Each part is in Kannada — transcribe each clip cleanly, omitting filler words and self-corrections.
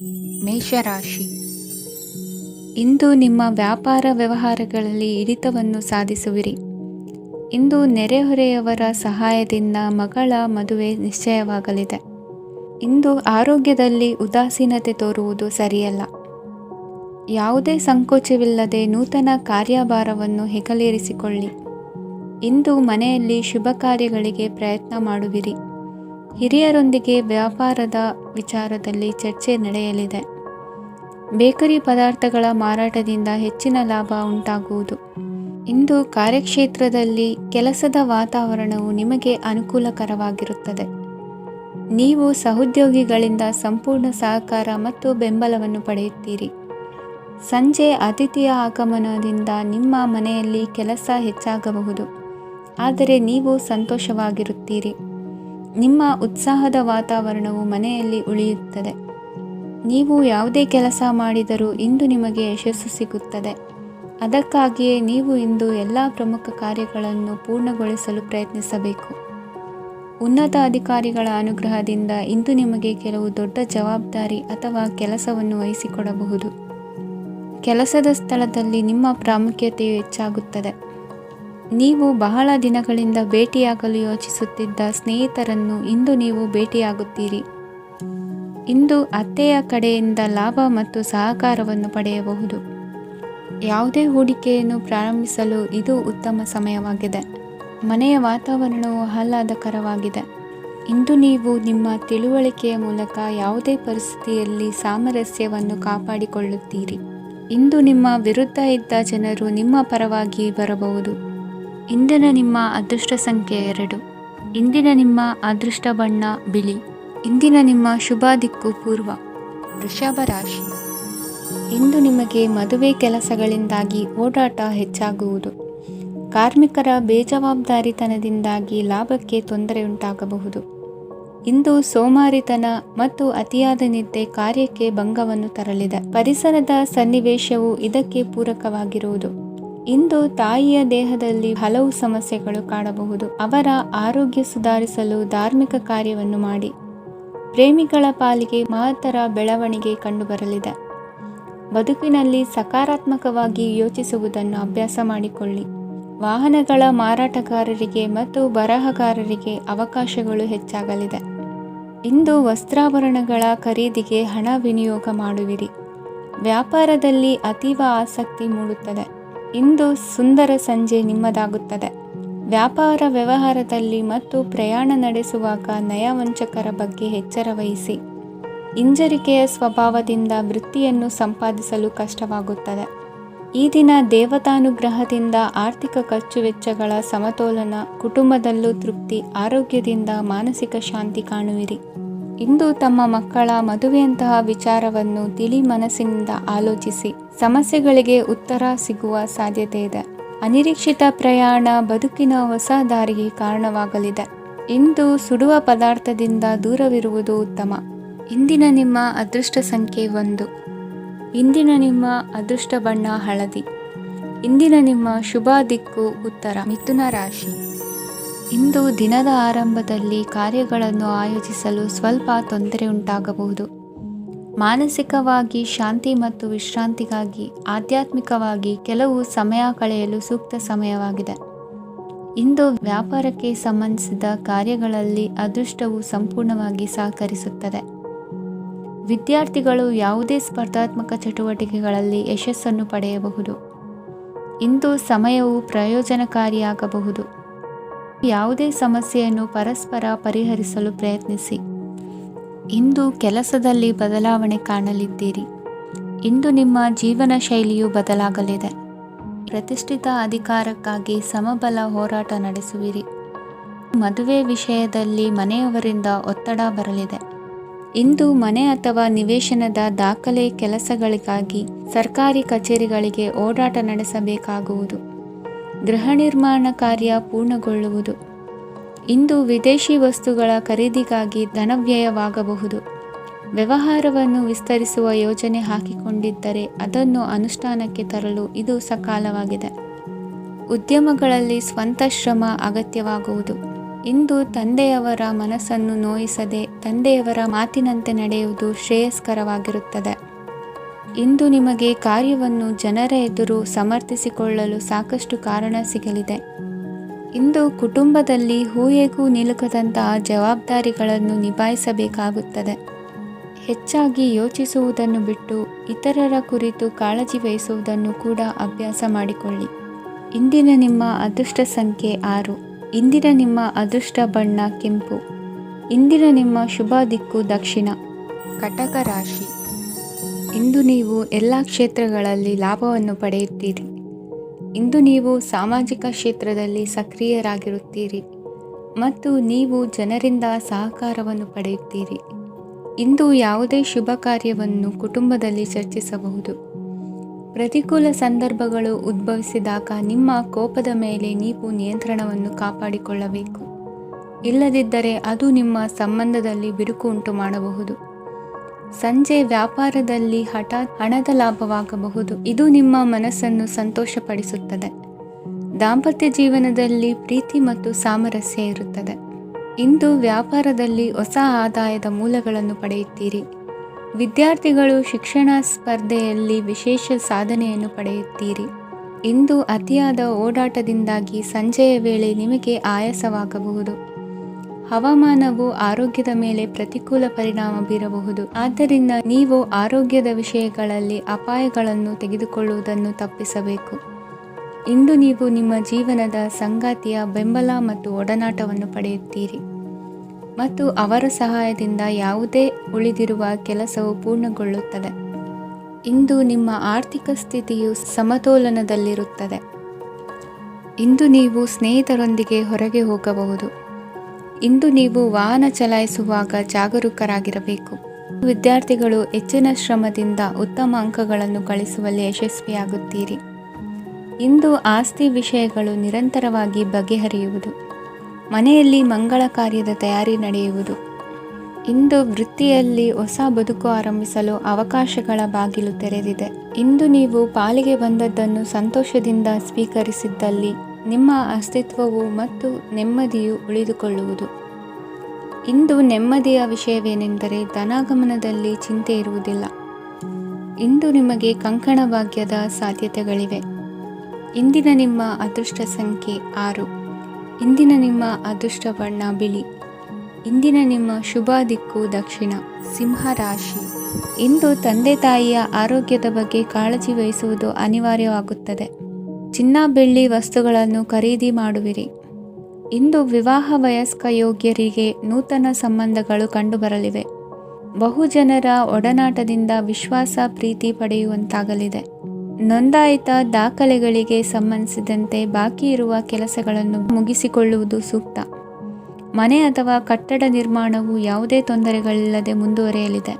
ಮೇಷರಾಶಿ. ಇಂದು ನಿಮ್ಮ ವ್ಯಾಪಾರ ವ್ಯವಹಾರಗಳಲ್ಲಿ ಹಿಡಿತವನ್ನು ಸಾಧಿಸುವಿರಿ. ಇಂದು ನೆರೆಹೊರೆಯವರ ಸಹಾಯದಿಂದ ಮಗಳ ಮದುವೆ ನಿಶ್ಚಯವಾಗಲಿದೆ. ಇಂದು ಆರೋಗ್ಯದಲ್ಲಿ ಉದಾಸೀನತೆ ತೋರುವುದು ಸರಿಯಲ್ಲ. ಯಾವುದೇ ಸಂಕೋಚವಿಲ್ಲದೆ ನೂತನ ಕಾರ್ಯಭಾರವನ್ನು ಹೆಗಲೇರಿಸಿಕೊಳ್ಳಿ. ಇಂದು ಮನೆಯಲ್ಲಿ ಶುಭ ಕಾರ್ಯಗಳಿಗೆ ಪ್ರಯತ್ನ ಮಾಡುವಿರಿ. ಹಿರಿಯರೊಂದಿಗೆ ವ್ಯಾಪಾರದ ವಿಚಾರದಲ್ಲಿ ಚರ್ಚೆ ನಡೆಯಲಿದೆ. ಬೇಕರಿ ಪದಾರ್ಥಗಳ ಮಾರಾಟದಿಂದ ಹೆಚ್ಚಿನ ಲಾಭ ಉಂಟಾಗುವುದು. ಇಂದು ಕಾರ್ಯಕ್ಷೇತ್ರದಲ್ಲಿ ಕೆಲಸದ ವಾತಾವರಣವು ನಿಮಗೆ ಅನುಕೂಲಕರವಾಗಿರುತ್ತದೆ. ನೀವು ಸಹೋದ್ಯೋಗಿಗಳಿಂದ ಸಂಪೂರ್ಣ ಸಹಕಾರ ಮತ್ತು ಬೆಂಬಲವನ್ನು ಪಡೆಯುತ್ತೀರಿ. ಸಂಜೆ ಅತಿಥಿಯ ಆಗಮನದಿಂದ ನಿಮ್ಮ ಮನೆಯಲ್ಲಿ ಕೆಲಸ ಹೆಚ್ಚಾಗಬಹುದು, ಆದರೆ ನೀವು ಸಂತೋಷವಾಗಿರುತ್ತೀರಿ. ನಿಮ್ಮ ಉತ್ಸಾಹದ ವಾತಾವರಣವು ಮನೆಯಲ್ಲಿ ಉಳಿಯುತ್ತದೆ. ನೀವು ಯಾವುದೇ ಕೆಲಸ ಮಾಡಿದರೂ ಇಂದು ನಿಮಗೆ ಯಶಸ್ಸು ಸಿಗುತ್ತದೆ. ಅದಕ್ಕಾಗಿಯೇ ನೀವು ಇಂದು ಎಲ್ಲ ಪ್ರಮುಖ ಕಾರ್ಯಗಳನ್ನು ಪೂರ್ಣಗೊಳಿಸಲು ಪ್ರಯತ್ನಿಸಬೇಕು. ಉನ್ನತ ಅಧಿಕಾರಿಗಳ ಅನುಗ್ರಹದಿಂದ ಇಂದು ನಿಮಗೆ ಕೆಲವು ದೊಡ್ಡ ಜವಾಬ್ದಾರಿ ಅಥವಾ ಕೆಲಸವನ್ನು ವಹಿಸಿಕೊಡಬಹುದು. ಕೆಲಸದ ಸ್ಥಳದಲ್ಲಿ ನಿಮ್ಮ ಪ್ರಾಮುಖ್ಯತೆಯು ಹೆಚ್ಚಾಗುತ್ತದೆ. ನೀವು ಬಹಳ ದಿನಗಳಿಂದ ಭೇಟಿಯಾಗಲು ಯೋಚಿಸುತ್ತಿದ್ದ ಸ್ನೇಹಿತರನ್ನು ಇಂದು ನೀವು ಭೇಟಿಯಾಗುತ್ತೀರಿ. ಇಂದು ಅತ್ತೆಯ ಕಡೆಯಿಂದ ಲಾಭ ಮತ್ತು ಸಹಕಾರವನ್ನು ಪಡೆಯಬಹುದು. ಯಾವುದೇ ಹೂಡಿಕೆಯನ್ನು ಪ್ರಾರಂಭಿಸಲು ಇದು ಉತ್ತಮ ಸಮಯವಾಗಿದೆ. ಮನೆಯ ವಾತಾವರಣವು ಆಹ್ಲಾದಕರವಾಗಿದೆ. ಇಂದು ನೀವು ನಿಮ್ಮ ತಿಳುವಳಿಕೆಯ ಮೂಲಕ ಯಾವುದೇ ಪರಿಸ್ಥಿತಿಯಲ್ಲಿ ಸಾಮರಸ್ಯವನ್ನು ಕಾಪಾಡಿಕೊಳ್ಳುತ್ತೀರಿ. ಇಂದು ನಿಮ್ಮ ವಿರುದ್ಧ ಇದ್ದ ಜನರು ನಿಮ್ಮ ಪರವಾಗಿ ಬರಬಹುದು. ಇಂದಿನ ನಿಮ್ಮ ಅದೃಷ್ಟ ಸಂಖ್ಯೆ 2. ಇಂದಿನ ನಿಮ್ಮ ಅದೃಷ್ಟ ಬಣ್ಣ ಬಿಳಿ. ಇಂದಿನ ನಿಮ್ಮ ಶುಭ ದಿಕ್ಕು ಪೂರ್ವ. ವೃಷಭ ರಾಶಿ. ಇಂದು ನಿಮಗೆ ಮದುವೆ ಕೆಲಸಗಳಿಂದಾಗಿ ಓಡಾಟ ಹೆಚ್ಚಾಗುವುದು. ಕಾರ್ಮಿಕರ ಬೇಜವಾಬ್ದಾರಿತನದಿಂದಾಗಿ ಲಾಭಕ್ಕೆ ತೊಂದರೆಯುಂಟಾಗಬಹುದು. ಇಂದು ಸೋಮಾರಿತನ ಮತ್ತು ಅತಿಯಾದ ನಿದ್ದೆ ಕಾರ್ಯಕ್ಕೆ ಭಂಗವನ್ನು ತರಲಿದೆ. ಪರಿಸರದ ಸನ್ನಿವೇಶವು ಇದಕ್ಕೆ ಪೂರಕವಾಗಿರುವುದು. ಇಂದು ತಾಯಿಯ ದೇಹದಲ್ಲಿ ಹಲವು ಸಮಸ್ಯೆಗಳು ಕಾಡಬಹುದು. ಅವರ ಆರೋಗ್ಯ ಸುಧಾರಿಸಲು ಧಾರ್ಮಿಕ ಕಾರ್ಯವನ್ನು ಮಾಡಿ. ಪ್ರೇಮಿಗಳ ಪಾಲಿಗೆ ಮಹತ್ತರ ಬೆಳವಣಿಗೆ ಕಂಡುಬರಲಿದೆ. ಬದುಕಿನಲ್ಲಿ ಸಕಾರಾತ್ಮಕವಾಗಿ ಯೋಚಿಸುವುದನ್ನು ಅಭ್ಯಾಸ ಮಾಡಿಕೊಳ್ಳಿ. ವಾಹನಗಳ ಮಾರಾಟಗಾರರಿಗೆ ಮತ್ತು ಬರಹಗಾರರಿಗೆ ಅವಕಾಶಗಳು ಹೆಚ್ಚಾಗಲಿದೆ. ಇಂದು ವಸ್ತ್ರಾಭರಣಗಳ ಖರೀದಿಗೆ ಹಣ ವಿನಿಯೋಗ ಮಾಡುವಿರಿ. ವ್ಯಾಪಾರದಲ್ಲಿ ಅತೀವ ಆಸಕ್ತಿ ಮೂಡುತ್ತದೆ. ಇಂದು ಸುಂದರ ಸಂಜೆ ನಿಮ್ಮದಾಗುತ್ತದೆ. ವ್ಯಾಪಾರ ವ್ಯವಹಾರದಲ್ಲಿ ಮತ್ತು ಪ್ರಯಾಣ ನಡೆಸುವಾಗ ನಯವಂಚಕರ ಬಗ್ಗೆ ಎಚ್ಚರ ವಹಿಸಿ. ಹಿಂಜರಿಕೆಯ ಸ್ವಭಾವದಿಂದ ವೃತ್ತಿಯನ್ನು ಸಂಪಾದಿಸಲು ಕಷ್ಟವಾಗುತ್ತದೆ. ಈ ದಿನ ದೇವತಾನುಗ್ರಹದಿಂದ ಆರ್ಥಿಕ ಖರ್ಚು ವೆಚ್ಚಗಳ ಸಮತೋಲನ, ಕುಟುಂಬದಲ್ಲೂ ತೃಪ್ತಿ, ಆರೋಗ್ಯದಿಂದ ಮಾನಸಿಕ ಶಾಂತಿ ಕಾಣುವಿರಿ. ಇಂದು ತಮ್ಮ ಮಕ್ಕಳ ಮದುವೆಯಂತಹ ವಿಚಾರವನ್ನು ತಿಳಿ ಮನಸ್ಸಿನಿಂದ ಆಲೋಚಿಸಿ. ಸಮಸ್ಯೆಗಳಿಗೆ ಉತ್ತರ ಸಿಗುವ ಸಾಧ್ಯತೆ ಇದೆ. ಅನಿರೀಕ್ಷಿತ ಪ್ರಯಾಣ ಬದುಕಿನ ಹೊಸ ದಾರಿಗೆ ಕಾರಣವಾಗಲಿದೆ. ಇಂದು ಸುಡುವ ಪದಾರ್ಥದಿಂದ ದೂರವಿರುವುದು ಉತ್ತಮ. ಇಂದಿನ ನಿಮ್ಮ ಅದೃಷ್ಟ ಸಂಖ್ಯೆ 1. ಇಂದಿನ ನಿಮ್ಮ ಅದೃಷ್ಟ ಬಣ್ಣ ಹಳದಿ. ಇಂದಿನ ನಿಮ್ಮ ಶುಭ ದಿಕ್ಕು ಉತ್ತರ. ಮಿಥುನ ರಾಶಿ. ಇಂದು ದಿನದ ಆರಂಭದಲ್ಲಿ ಕಾರ್ಯಗಳನ್ನು ಆಯೋಜಿಸಲು ಸ್ವಲ್ಪ ತೊಂದರೆ ಉಂಟಾಗಬಹುದು. ಮಾನಸಿಕವಾಗಿ ಶಾಂತಿ ಮತ್ತು ವಿಶ್ರಾಂತಿಗಾಗಿ ಆಧ್ಯಾತ್ಮಿಕವಾಗಿ ಕೆಲವು ಸಮಯ ಕಳೆಯಲು ಸೂಕ್ತ ಸಮಯವಾಗಿದೆ. ಇಂದು ವ್ಯಾಪಾರಕ್ಕೆ ಸಂಬಂಧಿಸಿದ ಕಾರ್ಯಗಳಲ್ಲಿ ಅದೃಷ್ಟವು ಸಂಪೂರ್ಣವಾಗಿ ಸಹಕರಿಸುತ್ತದೆ. ವಿದ್ಯಾರ್ಥಿಗಳು ಯಾವುದೇ ಸ್ಪರ್ಧಾತ್ಮಕ ಚಟುವಟಿಕೆಗಳಲ್ಲಿ ಯಶಸ್ಸನ್ನು ಪಡೆಯಬಹುದು. ಇಂದು ಸಮಯವು ಪ್ರಯೋಜನಕಾರಿಯಾಗಬಹುದು. ಯಾವುದೇ ಸಮಸ್ಯೆಯನ್ನು ಪರಸ್ಪರ ಪರಿಹರಿಸಲು ಪ್ರಯತ್ನಿಸಿ. ಇಂದು ಕೆಲಸದಲ್ಲಿ ಬದಲಾವಣೆ ಕಾಣಲಿದ್ದೀರಿ. ಇಂದು ನಿಮ್ಮ ಜೀವನ ಶೈಲಿಯು ಬದಲಾಗಲಿದೆ. ಪ್ರತಿಷ್ಠಿತ ಅಧಿಕಾರಕ್ಕಾಗಿ ಸಮಬಲ ಹೋರಾಟ ನಡೆಸುವಿರಿ. ಮದುವೆ ವಿಷಯದಲ್ಲಿ ಮನೆಯವರಿಂದ ಒತ್ತಡ ಬರಲಿದೆ. ಇಂದು ಮನೆ ಅಥವಾ ನಿವೇಶನದ ದಾಖಲೆ ಕೆಲಸಗಳಿಗಾಗಿ ಸರ್ಕಾರಿ ಕಚೇರಿಗಳಿಗೆ ಓಡಾಟ ನಡೆಸಬೇಕಾಗುವುದು. ಗೃಹ ನಿರ್ಮಾಣ ಕಾರ್ಯ ಪೂರ್ಣಗೊಳ್ಳುವುದು. ಇಂದು ವಿದೇಶಿ ವಸ್ತುಗಳ ಖರೀದಿಗಾಗಿ ಧನವ್ಯಯವಾಗಬಹುದು. ವ್ಯವಹಾರವನ್ನು ವಿಸ್ತರಿಸುವ ಯೋಜನೆ ಹಾಕಿಕೊಂಡಿದ್ದರೆ ಅದನ್ನು ಅನುಷ್ಠಾನಕ್ಕೆ ತರಲು ಇದು ಸಕಾಲವಾಗಿದೆ. ಉದ್ಯಮಗಳಲ್ಲಿ ಸ್ವಂತ ಶ್ರಮ ಅಗತ್ಯವಾಗುವುದು. ಇಂದು ತಂದೆಯವರ ಮನಸ್ಸನ್ನು ನೋಯಿಸದೆ ತಂದೆಯವರ ಮಾತಿನಂತೆ ನಡೆಯುವುದು ಶ್ರೇಯಸ್ಕರವಾಗಿರುತ್ತದೆ. ಇಂದು ನಿಮಗೆ ಕಾರ್ಯವನ್ನು ಜನರ ಎದುರು ಸಮರ್ಥಿಸಿಕೊಳ್ಳಲು ಸಾಕಷ್ಟು ಕಾರಣ ಸಿಗಲಿದೆ. ಇಂದು ಕುಟುಂಬದಲ್ಲಿ ಹೂಯೆಗೂ ನಿಲುಕದಂತಹ ಜವಾಬ್ದಾರಿಗಳನ್ನು ನಿಭಾಯಿಸಬೇಕಾಗುತ್ತದೆ. ಹೆಚ್ಚಾಗಿ ಯೋಚಿಸುವುದನ್ನು ಬಿಟ್ಟು ಇತರರ ಕುರಿತು ಕಾಳಜಿ ವಹಿಸುವುದನ್ನು ಕೂಡ ಅಭ್ಯಾಸ ಮಾಡಿಕೊಳ್ಳಿ. ಇಂದಿನ ನಿಮ್ಮ ಅದೃಷ್ಟ ಸಂಖ್ಯೆ 6. ಇಂದಿನ ನಿಮ್ಮ ಅದೃಷ್ಟ ಬಣ್ಣ ಕೆಂಪು. ಇಂದಿನ ನಿಮ್ಮ ಶುಭ ದಿಕ್ಕು ದಕ್ಷಿಣ. ಕಟಕ ರಾಶಿ. ಇಂದು ನೀವು ಎಲ್ಲ ಕ್ಷೇತ್ರಗಳಲ್ಲಿ ಲಾಭವನ್ನು ಪಡೆಯುತ್ತೀರಿ. ಇಂದು ನೀವು ಸಾಮಾಜಿಕ ಕ್ಷೇತ್ರದಲ್ಲಿ ಸಕ್ರಿಯರಾಗಿರುತ್ತೀರಿ ಮತ್ತು ನೀವು ಜನರಿಂದ ಸಹಕಾರವನ್ನು ಪಡೆಯುತ್ತೀರಿ. ಇಂದು ಯಾವುದೇ ಶುಭ ಕಾರ್ಯವನ್ನು ಕುಟುಂಬದಲ್ಲಿ ಚರ್ಚಿಸಬಹುದು. ಪ್ರತಿಕೂಲ ಸಂದರ್ಭಗಳು ಉದ್ಭವಿಸಿದಾಗ ನಿಮ್ಮ ಕೋಪದ ಮೇಲೆ ನೀವು ನಿಯಂತ್ರಣವನ್ನು ಕಾಪಾಡಿಕೊಳ್ಳಬೇಕು. ಇಲ್ಲದಿದ್ದರೆ ಅದು ನಿಮ್ಮ ಸಂಬಂಧದಲ್ಲಿ ಬಿರುಕು ಉಂಟು ಮಾಡಬಹುದು. ಸಂಜೆ ವ್ಯಾಪಾರದಲ್ಲಿ ಹಠಾತ್ ಹಣದ ಲಾಭವಾಗಬಹುದು. ಇದು ನಿಮ್ಮ ಮನಸ್ಸನ್ನು ಸಂತೋಷಪಡಿಸುತ್ತದೆ. ದಾಂಪತ್ಯ ಜೀವನದಲ್ಲಿ ಪ್ರೀತಿ ಮತ್ತು ಸಾಮರಸ್ಯ ಇರುತ್ತದೆ. ಇಂದು ವ್ಯಾಪಾರದಲ್ಲಿ ಹೊಸ ಆದಾಯದ ಮೂಲಗಳನ್ನು ಪಡೆಯುತ್ತೀರಿ. ವಿದ್ಯಾರ್ಥಿಗಳು ಶಿಕ್ಷಣ ಸ್ಪರ್ಧೆಯಲ್ಲಿ ವಿಶೇಷ ಸಾಧನೆಯನ್ನು ಪಡೆಯುತ್ತೀರಿ. ಇಂದು ಅತಿಯಾದ ಓಡಾಟದಿಂದಾಗಿ ಸಂಜೆಯ ವೇಳೆ ನಿಮಗೆ ಆಯಾಸವಾಗಬಹುದು. ಹವಾಮಾನವು ಆರೋಗ್ಯದ ಮೇಲೆ ಪ್ರತಿಕೂಲ ಪರಿಣಾಮ ಬೀರಬಹುದು. ಆದ್ದರಿಂದ ನೀವು ಆರೋಗ್ಯದ ವಿಷಯಗಳಲ್ಲಿ ಅಪಾಯಗಳನ್ನು ತೆಗೆದುಕೊಳ್ಳುವುದನ್ನು ತಪ್ಪಿಸಬೇಕು. ಇಂದು ನೀವು ನಿಮ್ಮ ಜೀವನದ ಸಂಗಾತಿಯ ಬೆಂಬಲ ಮತ್ತು ಒಡನಾಟವನ್ನು ಪಡೆಯುತ್ತೀರಿ ಮತ್ತು ಅವರ ಸಹಾಯದಿಂದ ಯಾವುದೇ ಉಳಿದಿರುವ ಕೆಲಸವು ಪೂರ್ಣಗೊಳ್ಳುತ್ತದೆ. ಇಂದು ನಿಮ್ಮ ಆರ್ಥಿಕ ಸ್ಥಿತಿಯು ಸಮತೋಲನದಲ್ಲಿರುತ್ತದೆ. ಇಂದು ನೀವು ಸ್ನೇಹಿತರೊಂದಿಗೆ ಹೊರಗೆ ಹೋಗಬಹುದು. ಇಂದು ನೀವು ವಾಹನ ಚಲಾಯಿಸುವಾಗ ಜಾಗರೂಕರಾಗಿರಬೇಕು. ವಿದ್ಯಾರ್ಥಿಗಳು ಹೆಚ್ಚಿನ ಶ್ರಮದಿಂದ ಉತ್ತಮ ಅಂಕಗಳನ್ನು ಗಳಿಸುವಲ್ಲಿ ಯಶಸ್ವಿಯಾಗುತ್ತೀರಿ. ಇಂದು ಆಸ್ತಿ ವಿಷಯಗಳು ನಿರಂತರವಾಗಿ ಬಗೆಹರಿಯುವುದು. ಮನೆಯಲ್ಲಿ ಮಂಗಳ ಕಾರ್ಯದ ತಯಾರಿ ನಡೆಯುವುದು. ಇಂದು ವೃತ್ತಿಯಲ್ಲಿ ಹೊಸ ಬದುಕು ಆರಂಭಿಸಲು ಅವಕಾಶಗಳ ಬಾಗಿಲು ತೆರೆದಿದೆ. ಇಂದು ನೀವು ಪಾಲಿಗೆ ಬಂದದ್ದನ್ನು ಸಂತೋಷದಿಂದ ಸ್ವೀಕರಿಸಿದ್ದಲ್ಲಿ ನಿಮ್ಮ ಅಸ್ತಿತ್ವವು ಮತ್ತು ನೆಮ್ಮದಿಯು ಉಳಿದುಕೊಳ್ಳುವುದು. ಇಂದು ನೆಮ್ಮದಿಯ ವಿಷಯವೇನೆಂದರೆ ಧನಾಗಮನದಲ್ಲಿ ಚಿಂತೆ ಇರುವುದಿಲ್ಲ. ಇಂದು ನಿಮಗೆ ಕಂಕಣ ಭಾಗ್ಯದ ಸಾಧ್ಯತೆಗಳಿವೆ. ಇಂದಿನ ನಿಮ್ಮ ಅದೃಷ್ಟ ಸಂಖ್ಯೆ 6. ಇಂದಿನ ನಿಮ್ಮ ಅದೃಷ್ಟ ಬಣ್ಣ ಬಿಳಿ. ಇಂದಿನ ನಿಮ್ಮ ಶುಭ ದಿಕ್ಕು ದಕ್ಷಿಣ. ಸಿಂಹ ರಾಶಿ. ಇಂದು ತಂದೆ ತಾಯಿಯ ಆರೋಗ್ಯದ ಬಗ್ಗೆ ಕಾಳಜಿ ವಹಿಸುವುದು ಅನಿವಾರ್ಯವಾಗುತ್ತದೆ. ಚಿನ್ನ ಬೆಳ್ಳಿ ವಸ್ತುಗಳನ್ನು ಖರೀದಿ ಮಾಡುವಿರಿ. ಇಂದು ವಿವಾಹ ವಯಸ್ಕ ಯೋಗ್ಯರಿಗೆ ನೂತನ ಸಂಬಂಧಗಳು ಕಂಡುಬರಲಿವೆ. ಬಹುಜನರ ಒಡನಾಟದಿಂದ ವಿಶ್ವಾಸ ಪ್ರೀತಿ ಪಡೆಯುವಂತಾಗಲಿದೆ. ನೋಂದಾಯಿತ ದಾಖಲೆಗಳಿಗೆ ಸಂಬಂಧಿಸಿದಂತೆ ಬಾಕಿ ಇರುವ ಕೆಲಸಗಳನ್ನು ಮುಗಿಸಿಕೊಳ್ಳುವುದು ಸೂಕ್ತ. ಮನೆ ಅಥವಾ ಕಟ್ಟಡ ನಿರ್ಮಾಣವು ಯಾವುದೇ ತೊಂದರೆಗಳಿಲ್ಲದೆ ಮುಂದುವರಿಯಲಿದೆ.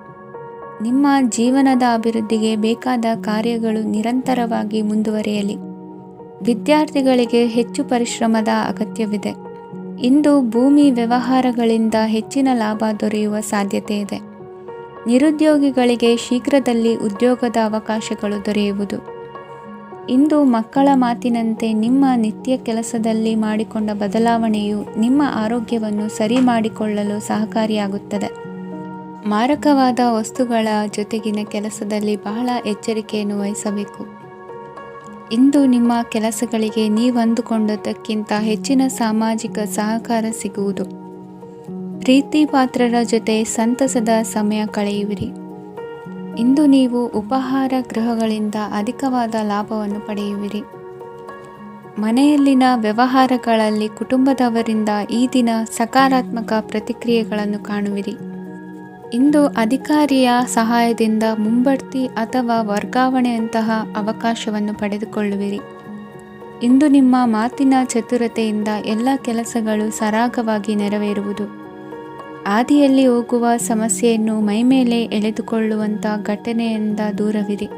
ನಿಮ್ಮ ಜೀವನದ ಅಭಿವೃದ್ಧಿಗೆ ಬೇಕಾದ ಕಾರ್ಯಗಳು ನಿರಂತರವಾಗಿ ಮುಂದುವರಿಯಲಿ. ವಿದ್ಯಾರ್ಥಿಗಳಿಗೆ ಹೆಚ್ಚು ಪರಿಶ್ರಮದ ಅಗತ್ಯವಿದೆ. ಇಂದು ಭೂಮಿ ವ್ಯವಹಾರಗಳಿಂದ ಹೆಚ್ಚಿನ ಲಾಭ ದೊರೆಯುವ ಸಾಧ್ಯತೆ ಇದೆ. ನಿರುದ್ಯೋಗಿಗಳಿಗೆ ಶೀಘ್ರದಲ್ಲಿ ಉದ್ಯೋಗದ ಅವಕಾಶಗಳು ದೊರೆಯುವುದು. ಇಂದು ಮಕ್ಕಳ ಮಾತಿನಂತೆ ನಿಮ್ಮ ನಿತ್ಯ ಕೆಲಸದಲ್ಲಿ ಮಾಡಿಕೊಂಡ ಬದಲಾವಣೆಯು ನಿಮ್ಮ ಆರೋಗ್ಯವನ್ನು ಸರಿ ಮಾಡಿಕೊಳ್ಳಲು ಸಹಕಾರಿಯಾಗುತ್ತದೆ. ಮಾರಕವಾದ ವಸ್ತುಗಳ ಜೊತೆಗಿನ ಕೆಲಸದಲ್ಲಿ ಬಹಳ ಎಚ್ಚರಿಕೆಯನ್ನು ವಹಿಸಬೇಕು. ಇಂದು ನಿಮ್ಮ ಕೆಲಸಗಳಿಗೆ ನೀವಂದುಕೊಂಡದ್ದಕ್ಕಿಂತ ಹೆಚ್ಚಿನ ಸಾಮಾಜಿಕ ಸಹಕಾರ ಸಿಗುವುದು. ಪ್ರೀತಿ ಪಾತ್ರರ ಜೊತೆ ಸಂತಸದ ಸಮಯ ಕಳೆಯುವಿರಿ. ಇಂದು ನೀವು ಉಪಹಾರ ಗೃಹಗಳಿಂದ ಅಧಿಕವಾದ ಲಾಭವನ್ನು ಪಡೆಯುವಿರಿ. ಮನೆಯಲ್ಲಿನ ವ್ಯವಹಾರಗಳಲ್ಲಿ ಕುಟುಂಬದವರಿಂದ ಈ ದಿನ ಸಕಾರಾತ್ಮಕ ಪ್ರತಿಕ್ರಿಯೆಗಳನ್ನು ಕಾಣುವಿರಿ. ಇಂದು ಅಧಿಕಾರಿಯ ಸಹಾಯದಿಂದ ಮುಂಬಡ್ತಿ ಅಥವಾ ವರ್ಗಾವಣೆಯಂತಹ ಅವಕಾಶವನ್ನು ಪಡೆದುಕೊಳ್ಳುವಿರಿ. ಇಂದು ನಿಮ್ಮ ಮಾತಿನ ಚತುರತೆಯಿಂದ ಎಲ್ಲ ಕೆಲಸಗಳು ಸರಾಗವಾಗಿ ನೆರವೇರುವುದು. ಹಾದಿಯಲ್ಲಿ ಹೋಗುವ ಸಮಸ್ಯೆಯನ್ನು ಮೈಮೇಲೆ ಎಳೆದುಕೊಳ್ಳುವಂಥ ಘಟನೆಯಿಂದ ದೂರವಿರಿ.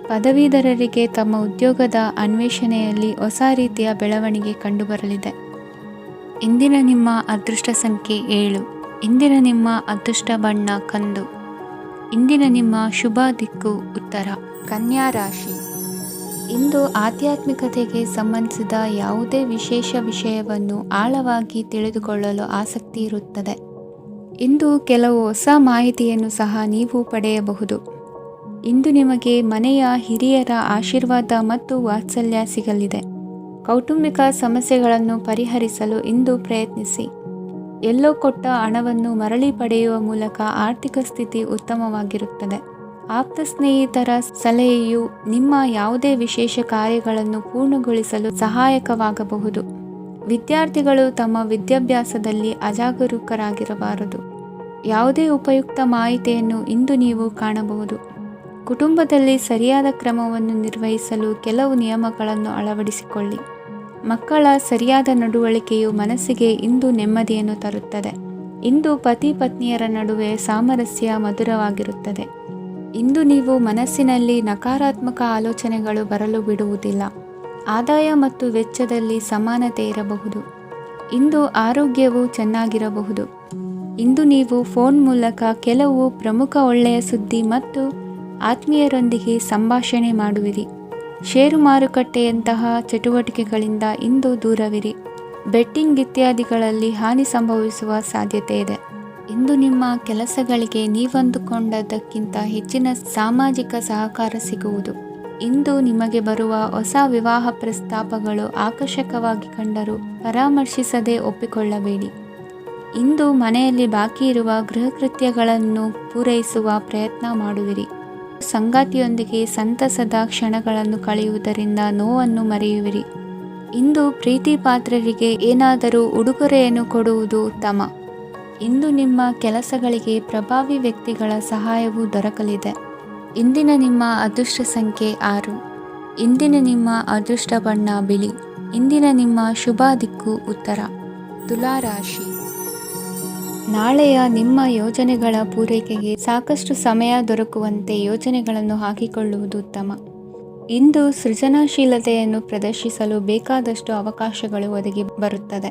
ಪದವೀಧರರಿಗೆ ತಮ್ಮ ಉದ್ಯೋಗದ ಅನ್ವೇಷಣೆಯಲ್ಲಿ ಹೊಸ ರೀತಿಯ ಬೆಳವಣಿಗೆ ಕಂಡುಬರಲಿದೆ. ಇಂದಿನ ನಿಮ್ಮ ಅದೃಷ್ಟ ಸಂಖ್ಯೆ 7. ಇಂದಿನ ನಿಮ್ಮ ಅದೃಷ್ಟ ಬಣ್ಣ ಕಂದು. ಇಂದಿನ ನಿಮ್ಮ ಶುಭ ದಿಕ್ಕು ಉತ್ತರ. ಕನ್ಯಾ ರಾಶಿ. ಇಂದು ಆಧ್ಯಾತ್ಮಿಕತೆಗೆ ಸಂಬಂಧಿಸಿದ ಯಾವುದೇ ವಿಶೇಷ ವಿಷಯವನ್ನು ಆಳವಾಗಿ ತಿಳಿದುಕೊಳ್ಳಲು ಆಸಕ್ತಿ ಇರುತ್ತದೆ. ಇಂದು ಕೆಲವು ಹೊಸ ಮಾಹಿತಿಯನ್ನು ಸಹ ನೀವು ಪಡೆಯಬಹುದು. ಇಂದು ನಿಮಗೆ ಮನೆಯ ಹಿರಿಯರ ಆಶೀರ್ವಾದ ಮತ್ತು ವಾತ್ಸಲ್ಯ ಸಿಗಲಿದೆ. ಕೌಟುಂಬಿಕ ಸಮಸ್ಯೆಗಳನ್ನು ಪರಿಹರಿಸಲು ಇಂದು ಪ್ರಯತ್ನಿಸಿ. ಎಲ್ಲೋ ಕೊಟ್ಟ ಹಣವನ್ನು ಮರಳಿ ಪಡೆಯುವ ಮೂಲಕ ಆರ್ಥಿಕ ಸ್ಥಿತಿ ಉತ್ತಮವಾಗಿರುತ್ತದೆ. ಆಪ್ತ ಸ್ನೇಹಿತರ ಸಲಹೆಯು ನಿಮ್ಮ ಯಾವುದೇ ವಿಶೇಷ ಕಾರ್ಯಗಳನ್ನು ಪೂರ್ಣಗೊಳಿಸಲು ಸಹಾಯಕವಾಗಬಹುದು. ವಿದ್ಯಾರ್ಥಿಗಳು ತಮ್ಮ ವಿದ್ಯಾಭ್ಯಾಸದಲ್ಲಿ ಅಜಾಗರೂಕರಾಗಿರಬಾರದು. ಯಾವುದೇ ಉಪಯುಕ್ತ ಮಾಹಿತಿಯನ್ನು ಇಂದು ನೀವು ಕಾಣಬಹುದು. ಕುಟುಂಬದಲ್ಲಿ ಸರಿಯಾದ ಕ್ರಮವನ್ನು ನಿರ್ವಹಿಸಲು ಕೆಲವು ನಿಯಮಗಳನ್ನು ಅಳವಡಿಸಿಕೊಳ್ಳಿ. ಮಕ್ಕಳ ಸರಿಯಾದ ನಡವಳಿಕೆಯು ಮನಸ್ಸಿಗೆ ಇಂದು ನೆಮ್ಮದಿಯನ್ನು ತರುತ್ತದೆ. ಇಂದು ಪತಿ ಪತ್ನಿಯರ ನಡುವೆ ಸಾಮರಸ್ಯ ಮಧುರವಾಗಿರುತ್ತದೆ. ಇಂದು ನೀವು ಮನಸ್ಸಿನಲ್ಲಿ ನಕಾರಾತ್ಮಕ ಆಲೋಚನೆಗಳು ಬರಲು ಬಿಡುವುದಿಲ್ಲ. ಆದಾಯ ಮತ್ತು ವೆಚ್ಚದಲ್ಲಿ ಸಮಾನತೆ ಇರಬಹುದು. ಇಂದು ಆರೋಗ್ಯವು ಚೆನ್ನಾಗಿರಬಹುದು. ಇಂದು ನೀವು ಫೋನ್ ಮೂಲಕ ಕೆಲವು ಪ್ರಮುಖ ಒಳ್ಳೆಯ ಸುದ್ದಿ ಮತ್ತು ಆತ್ಮೀಯರೊಂದಿಗೆ ಸಂಭಾಷಣೆ ಮಾಡುವಿರಿ. ಷೇರು ಮಾರುಕಟ್ಟೆಯಂತಹ ಚಟುವಟಿಕೆಗಳಿಂದ ಇಂದು ದೂರವಿರಿ. ಬೆಟ್ಟಿಂಗ್ ಇತ್ಯಾದಿಗಳಲ್ಲಿ ಹಾನಿ ಸಂಭವಿಸುವ ಸಾಧ್ಯತೆ ಇದೆ. ಇಂದು ನಿಮ್ಮ ಕೆಲಸಗಳಿಗೆ ನೀವಂದುಕೊಂಡದ್ದಕ್ಕಿಂತ ಹೆಚ್ಚಿನ ಸಾಮಾಜಿಕ ಸಹಕಾರ ಸಿಗುವುದು. ಇಂದು ನಿಮಗೆ ಬರುವ ಹೊಸ ವಿವಾಹ ಪ್ರಸ್ತಾಪಗಳು ಆಕರ್ಷಕವಾಗಿ ಕಂಡರೂ ಪರಾಮರ್ಶಿಸದೆ ಒಪ್ಪಿಕೊಳ್ಳಬೇಡಿ. ಇಂದು ಮನೆಯಲ್ಲಿ ಬಾಕಿ ಇರುವ ಗೃಹ ಕೃತ್ಯಗಳನ್ನು ಪೂರೈಸುವ ಪ್ರಯತ್ನ ಮಾಡುವಿರಿ. ಸಂಗಾತಿಯೊಂದಿಗೆ ಸಂತಸದ ಕ್ಷಣಗಳನ್ನು ಕಳೆಯುವುದರಿಂದ ನೋವನ್ನು ಮರೆಯುವಿರಿ. ಇಂದು ಪ್ರೀತಿ ಪಾತ್ರರಿಗೆ ಏನಾದರೂ ಉಡುಗೊರೆಯನ್ನು ಕೊಡುವುದು ಉತ್ತಮ. ಇಂದು ನಿಮ್ಮ ಕೆಲಸಗಳಿಗೆ ಪ್ರಭಾವಿ ವ್ಯಕ್ತಿಗಳ ಸಹಾಯವು ದೊರಕಲಿದೆ. ಇಂದಿನ ನಿಮ್ಮ ಅದೃಷ್ಟ ಸಂಖ್ಯೆ 6. ಇಂದಿನ ನಿಮ್ಮ ಅದೃಷ್ಟ ಬಣ್ಣ ಬಿಳಿ. ಇಂದಿನ ನಿಮ್ಮ ಶುಭ ದಿಕ್ಕು ಉತ್ತರ. ತುಲಾ ರಾಶಿ. ನಾಳೆಯ ನಿಮ್ಮ ಯೋಜನೆಗಳ ಪೂರೈಕೆಗೆ ಸಾಕಷ್ಟು ಸಮಯ ದೊರಕುವಂತೆ ಯೋಜನೆಗಳನ್ನು ಹಾಕಿಕೊಳ್ಳುವುದು ಉತ್ತಮ. ಇಂದು ಸೃಜನಶೀಲತೆಯನ್ನು ಪ್ರದರ್ಶಿಸಲು ಬೇಕಾದಷ್ಟು ಅವಕಾಶಗಳು ಒದಗಿ ಬರುತ್ತದೆ.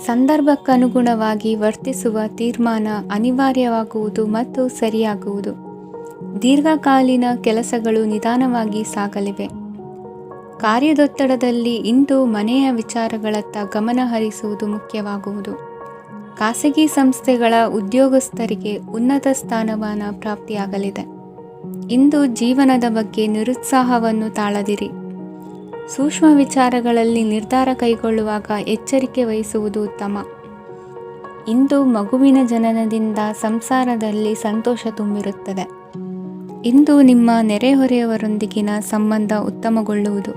ಸಂದರ್ಭಕ್ಕನುಗುಣವಾಗಿ ವರ್ತಿಸುವ ತೀರ್ಮಾನ ಅನಿವಾರ್ಯವಾಗುವುದು ಮತ್ತು ಸರಿಯಾಗುವುದು. ದೀರ್ಘಕಾಲೀನ ಕೆಲಸಗಳು ನಿಧಾನವಾಗಿ ಸಾಗಲಿವೆ. ಕಾರ್ಯದೊತ್ತಡದಲ್ಲಿ ಇಂದು ಮನೆಯ ವಿಚಾರಗಳತ್ತ ಗಮನ ಹರಿಸುವುದು ಮುಖ್ಯವಾಗುವುದು. ಖಾಸಗಿ ಸಂಸ್ಥೆಗಳ ಉದ್ಯೋಗಸ್ಥರಿಗೆ ಉನ್ನತ ಸ್ಥಾನಮಾನ ಪ್ರಾಪ್ತಿಯಾಗಲಿದೆ. ಇಂದು ಜೀವನದ ಬಗ್ಗೆ ನಿರುತ್ಸಾಹವನ್ನು ತಾಳದಿರಿ. ಸೂಕ್ಷ್ಮ ವಿಚಾರಗಳಲ್ಲಿ ನಿರ್ಧಾರ ಕೈಗೊಳ್ಳುವಾಗ ಎಚ್ಚರಿಕೆ ವಹಿಸುವುದು ಉತ್ತಮ. ಇಂದು ಮಗುವಿನ ಜನನದಿಂದ ಸಂಸಾರದಲ್ಲಿ ಸಂತೋಷ ತುಂಬಿರುತ್ತದೆ. ಇಂದು ನಿಮ್ಮ ನೆರೆಹೊರೆಯವರೊಂದಿಗಿನ ಸಂಬಂಧ ಉತ್ತಮಗೊಳ್ಳುವುದು.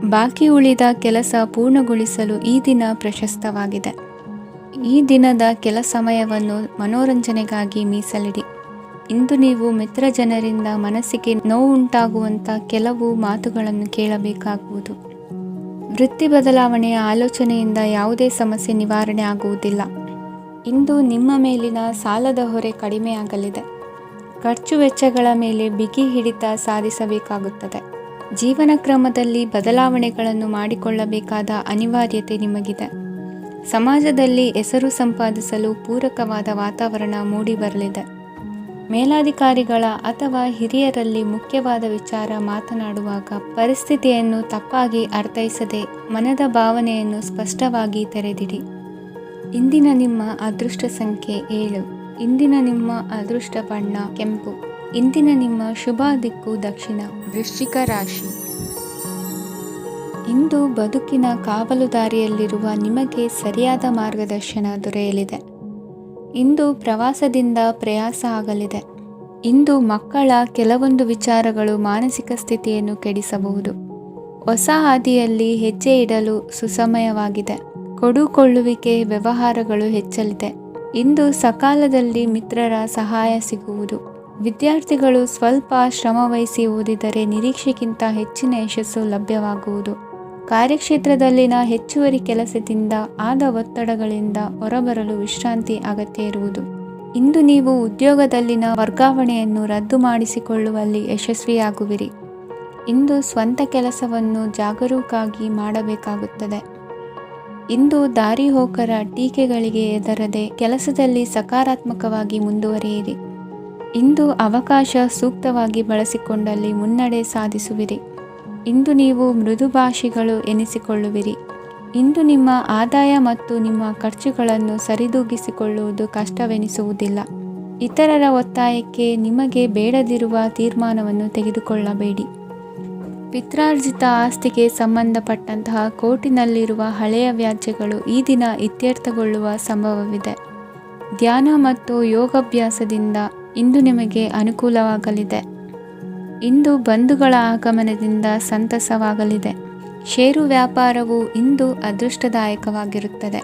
ಬಾಕಿ ಉಳಿದ ಕೆಲಸ ಪೂರ್ಣಗೊಳಿಸಲು ಈ ದಿನ ಪ್ರಶಸ್ತವಾಗಿದೆ. ಈ ದಿನದ ಕೆಲ ಸಮಯವನ್ನು ಮನೋರಂಜನೆಗಾಗಿ ಮೀಸಲಿಡಿ. ಇಂದು ನೀವು ಮಿತ್ರ ಜನರಿಂದ ಮನಸ್ಸಿಗೆ ನೋವುಂಟಾಗುವಂಥ ಕೆಲವು ಮಾತುಗಳನ್ನು ಕೇಳಬೇಕಾಗುವುದು. ವೃತ್ತಿ ಬದಲಾವಣೆಯ ಆಲೋಚನೆಯಿಂದ ಯಾವುದೇ ಸಮಸ್ಯೆ ನಿವಾರಣೆ ಆಗುವುದಿಲ್ಲ. ಇಂದು ನಿಮ್ಮ ಮೇಲಿನ ಸಾಲದ ಹೊರೆ ಕಡಿಮೆಯಾಗಲಿದೆ. ಖರ್ಚು ವೆಚ್ಚಗಳ ಮೇಲೆ ಬಿಗಿ ಹಿಡಿತ ಸಾಧಿಸಬೇಕಾಗುತ್ತದೆ. ಜೀವನ ಕ್ರಮದಲ್ಲಿ ಬದಲಾವಣೆಗಳನ್ನು ಮಾಡಿಕೊಳ್ಳಬೇಕಾದ ಅನಿವಾರ್ಯತೆ ನಿಮಗಿದೆ. ಸಮಾಜದಲ್ಲಿ ಹೆಸರು ಸಂಪಾದಿಸಲು ಪೂರಕವಾದ ವಾತಾವರಣ ಮೂಡಿಬರಲಿದೆ. ಮೇಲಾಧಿಕಾರಿಗಳ ಅಥವಾ ಹಿರಿಯರಲ್ಲಿ ಮುಖ್ಯವಾದ ವಿಚಾರ ಮಾತನಾಡುವಾಗ ಪರಿಸ್ಥಿತಿಯನ್ನು ತಪ್ಪಾಗಿ ಅರ್ಥೈಸದೆ ಮನದ ಭಾವನೆಯನ್ನು ಸ್ಪಷ್ಟವಾಗಿ ತೆರೆದಿಡಿ. ಇಂದಿನ ನಿಮ್ಮ ಅದೃಷ್ಟ ಸಂಖ್ಯೆ 7. ಇಂದಿನ ನಿಮ್ಮ ಅದೃಷ್ಟ ಬಣ್ಣ ಕೆಂಪು. ಇಂದಿನ ನಿಮ್ಮ ಶುಭ ದಿಕ್ಕು ದಕ್ಷಿಣ. ವೃಶ್ಚಿಕ ರಾಶಿ. ಇಂದು ಬದುಕಿನ ಕಾವಲುದಾರಿಯಲ್ಲಿರುವ ನಿಮಗೆ ಸರಿಯಾದ ಮಾರ್ಗದರ್ಶನ ದೊರೆಯಲಿದೆ. ಇಂದು ಪ್ರವಾಸದಿಂದ ಪ್ರಯಾಸ ಆಗಲಿದೆ. ಇಂದು ಮಕ್ಕಳ ಕೆಲವೊಂದು ವಿಚಾರಗಳು ಮಾನಸಿಕ ಸ್ಥಿತಿಯನ್ನು ಕೆಡಿಸಬಹುದು. ಹೊಸ ಹಾದಿಯಲ್ಲಿ ಹೆಜ್ಜೆ ಇಡಲು ಸುಸಮಯವಾಗಿದೆ. ಕೊಡುಕೊಳ್ಳುವಿಕೆ ವ್ಯವಹಾರಗಳು ಹೆಚ್ಚಲಿದೆ. ಇಂದು ಸಕಾಲದಲ್ಲಿ ಮಿತ್ರರ ಸಹಾಯ ಸಿಗುವುದು. ವಿದ್ಯಾರ್ಥಿಗಳು ಸ್ವಲ್ಪ ಶ್ರಮವಹಿಸಿ ಓದಿದರೆ ನಿರೀಕ್ಷೆಗಿಂತ ಹೆಚ್ಚಿನ ಯಶಸ್ಸು ಲಭ್ಯವಾಗುವುದು. ಕಾರ್ಯಕ್ಷೇತ್ರದಲ್ಲಿನ ಹೆಚ್ಚುವರಿ ಕೆಲಸದಿಂದ ಆದ ಒತ್ತಡಗಳಿಂದ ಹೊರಬರಲು ವಿಶ್ರಾಂತಿ ಅಗತ್ಯ ಇರುವುದು. ಇಂದು ನೀವು ಉದ್ಯೋಗದಲ್ಲಿನ ವರ್ಗಾವಣೆಯನ್ನು ರದ್ದು ಮಾಡಿಸಿಕೊಳ್ಳುವಲ್ಲಿ ಯಶಸ್ವಿಯಾಗುವಿರಿ. ಇಂದು ಸ್ವಂತ ಕೆಲಸವನ್ನು ಜಾಗರೂಕರಾಗಿ ಮಾಡಬೇಕಾಗುತ್ತದೆ. ಇಂದು ದಾರಿಹೋಕರ ಟೀಕೆಗಳಿಗೆ ಹೆದರದೆ ಕೆಲಸದಲ್ಲಿ ಸಕಾರಾತ್ಮಕವಾಗಿ ಮುಂದುವರಿಯಿರಿ. ಇಂದು ಅವಕಾಶ ಸೂಕ್ತವಾಗಿ ಬಳಸಿಕೊಂಡಲ್ಲಿ ಮುನ್ನಡೆ ಸಾಧಿಸುವಿರಿ. ಇಂದು ನೀವು ಮೃದುಭಾಷಿಗಳು ಎನಿಸಿಕೊಳ್ಳುವಿರಿ. ಇಂದು ನಿಮ್ಮ ಆದಾಯ ಮತ್ತು ನಿಮ್ಮ ಖರ್ಚುಗಳನ್ನು ಸರಿದೂಗಿಸಿಕೊಳ್ಳುವುದು ಕಷ್ಟವೆನಿಸುವುದಿಲ್ಲ. ಇತರರ ಒತ್ತಾಯಕ್ಕೆ ನಿಮಗೆ ಬೇಡದಿರುವ ತೀರ್ಮಾನವನ್ನು ತೆಗೆದುಕೊಳ್ಳಬೇಡಿ. ಪಿತ್ರಾರ್ಜಿತ ಆಸ್ತಿಗೆ ಸಂಬಂಧಪಟ್ಟಂತಹ ಕೋರ್ಟಿನಲ್ಲಿರುವ ಹಳೆಯ ವ್ಯಾಜ್ಯಗಳು ಈ ದಿನ ಇತ್ಯರ್ಥಗೊಳ್ಳುವ ಸಂಭವವಿದೆ. ಧ್ಯಾನ ಮತ್ತು ಯೋಗಾಭ್ಯಾಸದಿಂದ ಇಂದು ನಿಮಗೆ ಅನುಕೂಲವಾಗಲಿದೆ. ಇಂದು ಬಂಧುಗಳ ಆಗಮನದಿಂದ ಸಂತಸವಾಗಲಿದೆ. ಷೇರು ವ್ಯಾಪಾರವು ಇಂದು ಅದೃಷ್ಟದಾಯಕವಾಗಿರುತ್ತದೆ.